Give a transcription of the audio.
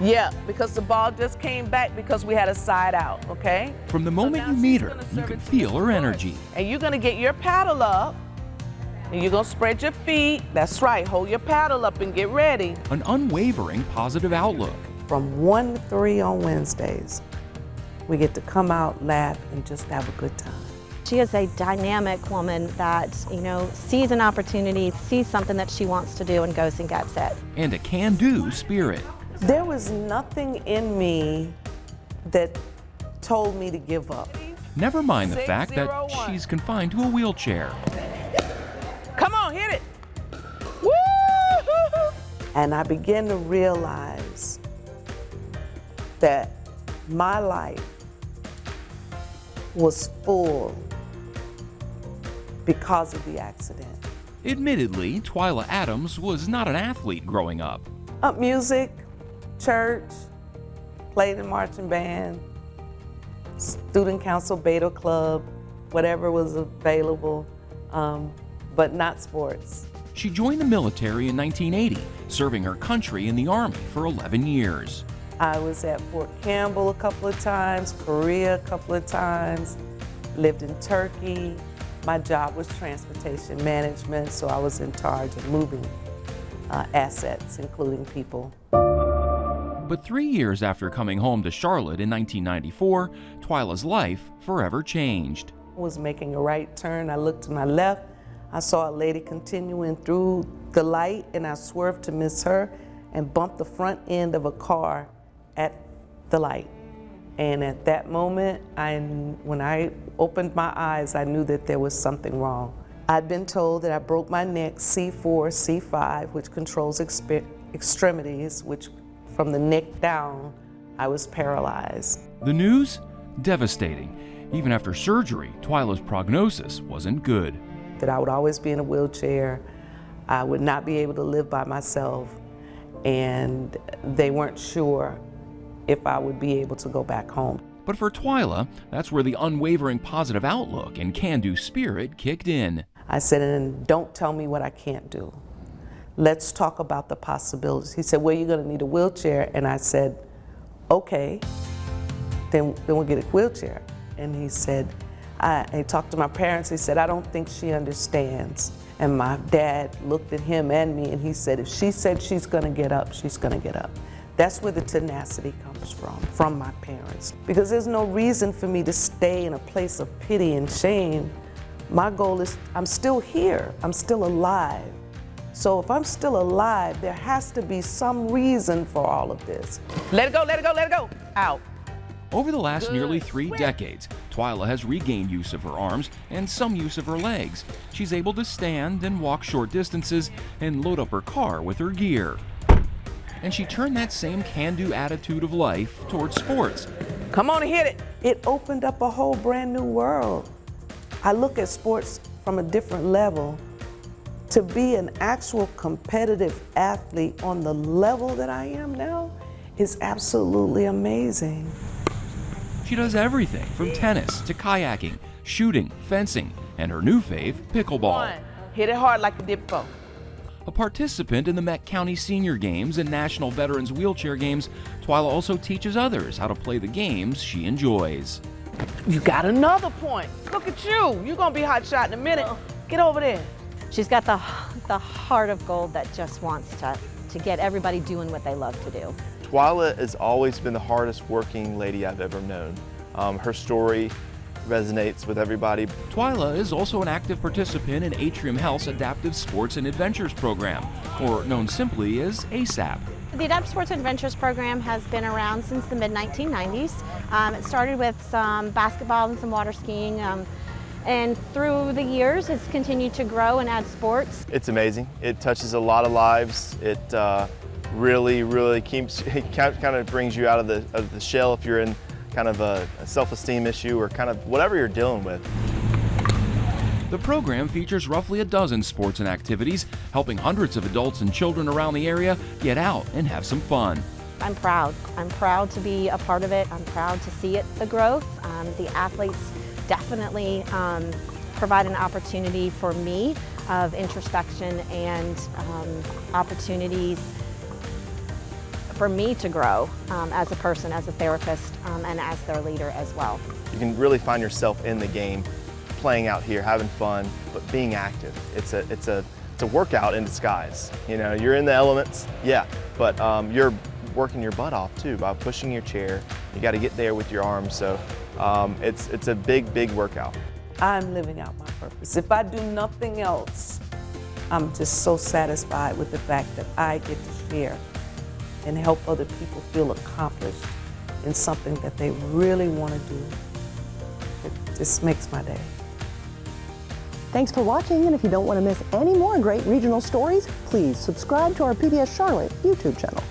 Yeah, because the ball just came back because we had a side out, okay? From the moment you meet her, you can feel her energy. And you're gonna get your paddle up, and you're gonna spread your feet. That's right, hold your paddle up and get ready. An unwavering positive outlook. From 1 to 3 on Wednesdays, we get to come out, laugh, and just have a good time. She is a dynamic woman that, sees an opportunity, sees something that she wants to do and goes and gets it. And a can-do spirit. There was nothing in me that told me to give up. Never mind the fact that she's confined to a wheelchair. Come on, hit it. Woo! And I began to realize that my life was full because of the accident. Admittedly, Twila Adams was not an athlete growing up. Music, church, played in marching band, student council, Beta Club, whatever was available, but not sports. She joined the military in 1980, serving her country in the Army for 11 years. I was at Fort Campbell a couple of times, Korea a couple of times, lived in Turkey. My job was transportation management, so I was in charge of moving assets, including people. But 3 years after coming home to Charlotte in 1994, Twila's life forever changed. I was making a right turn. I looked to my left. I saw a lady continuing through the light, and I swerved to miss her and bumped the front end of a car at the light. And at that moment, when I opened my eyes, I knew that there was something wrong. I'd been told that I broke my neck, C4, C5, which controls extremities, which from the neck down, I was paralyzed. The news? Devastating. Even after surgery, Twila's prognosis wasn't good. That I would always be in a wheelchair, I would not be able to live by myself, and they weren't sure if I would be able to go back home. But for Twila, that's where the unwavering positive outlook and can-do spirit kicked in. I said, and don't tell me what I can't do. Let's talk about the possibilities. He said, well, you're gonna need a wheelchair. And I said, okay, then we'll get a wheelchair. And he said, he talked to my parents, he said, I don't think she understands. And my dad looked at him and me and he said, if she said she's gonna get up, she's gonna get up. That's where the tenacity comes from my parents. Because there's no reason for me to stay in a place of pity and shame. My goal is, I'm still here, I'm still alive. So if I'm still alive, there has to be some reason for all of this. Let it go, let it go, let it go. Out. Over the last nearly 3 decades, Twila has regained use of her arms and some use of her legs. She's able to stand and walk short distances and load up her car with her gear. And she turned that same can-do attitude of life towards sports. Come on and hit it. It opened up a whole brand new world. I look at sports from a different level. To be an actual competitive athlete on the level that I am now is absolutely amazing. She does everything from tennis to kayaking, shooting, fencing, and her new fave, pickleball. Hit it hard like a dip ball. A participant in the Met County Senior Games and National Veterans Wheelchair Games, Twila also teaches others how to play the games she enjoys. You got another point. Look at you. You're gonna be hot shot in a minute. Get over there. She's got the heart of gold that just wants to get everybody doing what they love to do. Twila has always been the hardest working lady I've ever known. Her story resonates with everybody. Twila is also an active participant in Atrium Health's Adaptive Sports and Adventures program, or known simply as ASAP. The Adaptive Sports and Adventures program has been around since the mid-1990s. It started with some basketball and some water skiing, and through the years it's continued to grow and add sports. It's amazing. It touches a lot of lives. It really keeps, it kind of brings you out of the shell if you're in kind of a self-esteem issue or kind of whatever you're dealing with. The program features roughly a dozen sports and activities, helping hundreds of adults and children around the area get out and have some fun. I'm proud. I'm proud to be a part of it. I'm proud to see the growth. The athletes definitely provide an opportunity for me of introspection and opportunities for me to grow as a person, as a therapist, and as their leader as well. You can really find yourself in the game, playing out here, having fun, but being active. It's a workout in disguise. You know, you're in the elements, yeah, but you're working your butt off too by pushing your chair. You got to get there with your arms, so it's a big workout. I'm living out my purpose. If I do nothing else, I'm just so satisfied with the fact that I get to share and help other people feel accomplished in something that they really want to do. It just makes my day. Thanks for watching, and if you don't want to miss any more great regional stories, please subscribe to our PBS Charlotte YouTube channel.